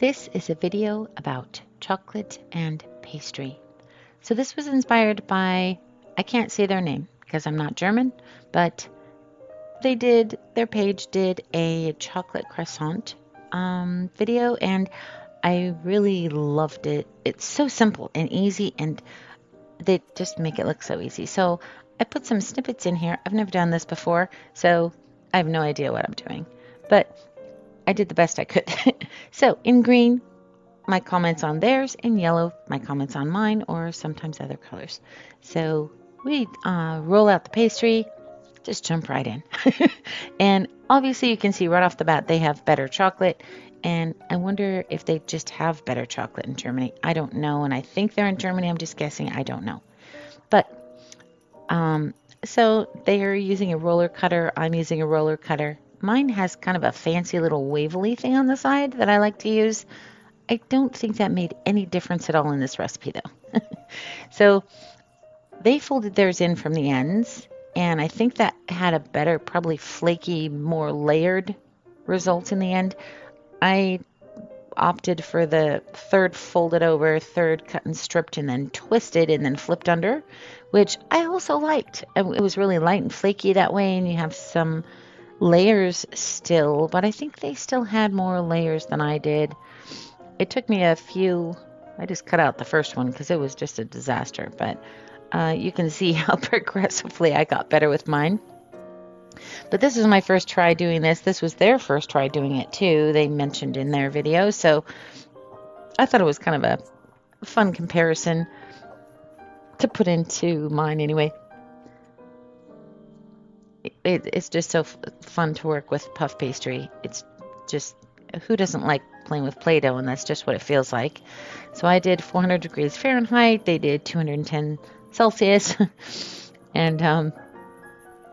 This is a video about chocolate and pastry. So this was inspired by, I can't say their name because I'm not German, but their page did a chocolate croissant video, and I really loved it. It's so simple and easy, and they just make it look so easy. So I put some snippets in here. I've never done this before, so I have no idea what I'm doing, but I did the best I could. So in green, my comments on theirs, in yellow, my comments on mine, or sometimes other colors. So we roll out the pastry, just jump right in. And obviously you can see right off the bat they have better chocolate, and I wonder if they just have better chocolate in Germany. I don't know, and I think they're in Germany. I'm just guessing. I don't know. But so they are using a roller cutter. I'm using a roller cutter. Mine has kind of a fancy little wavely thing on the side that I like to use. I don't think that made any difference at all in this recipe, though. So they folded theirs in from the ends, and I think that had a better, probably flaky, more layered result in the end. I opted for the third folded over, third cut and stripped, and then twisted and then flipped under, which I also liked. It was really light and flaky that way, and you have some layers still, but I think they still had more layers than I did. It took me a few, I just cut out the first one because it was just a disaster, but you can see how progressively I got better with mine. But this is my first try doing this. This was their first try doing it too. They mentioned in their video, so I thought it was kind of a fun comparison to put into mine anyway. It's just so fun to work with puff pastry. It's just, who doesn't like playing with Play-Doh, and that's just what it feels like. So I did 400 degrees Fahrenheit. They did 210 Celsius. And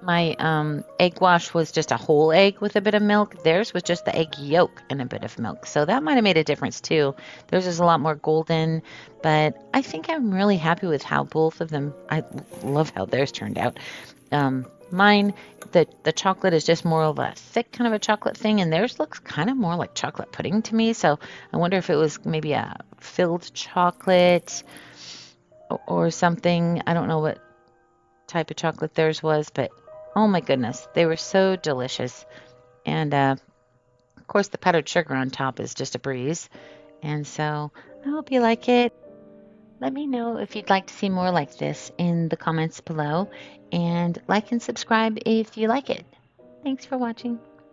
my egg wash was just a whole egg with a bit of milk. Theirs was just the egg yolk and a bit of milk. So that might have made a difference too. Theirs is a lot more golden, but I think I'm really happy with how both of them, I love how theirs turned out. Mine, the chocolate is just more of a thick kind of a chocolate thing, and theirs looks kind of more like chocolate pudding to me. So I wonder if it was maybe a filled chocolate or something. I don't know what type of chocolate theirs was, but oh my goodness, they were so delicious. And of course, the powdered sugar on top is just a breeze. And so I hope you like it. Let me know if you'd like to see more like this in the comments below, and like and subscribe if you like it. Thanks for watching.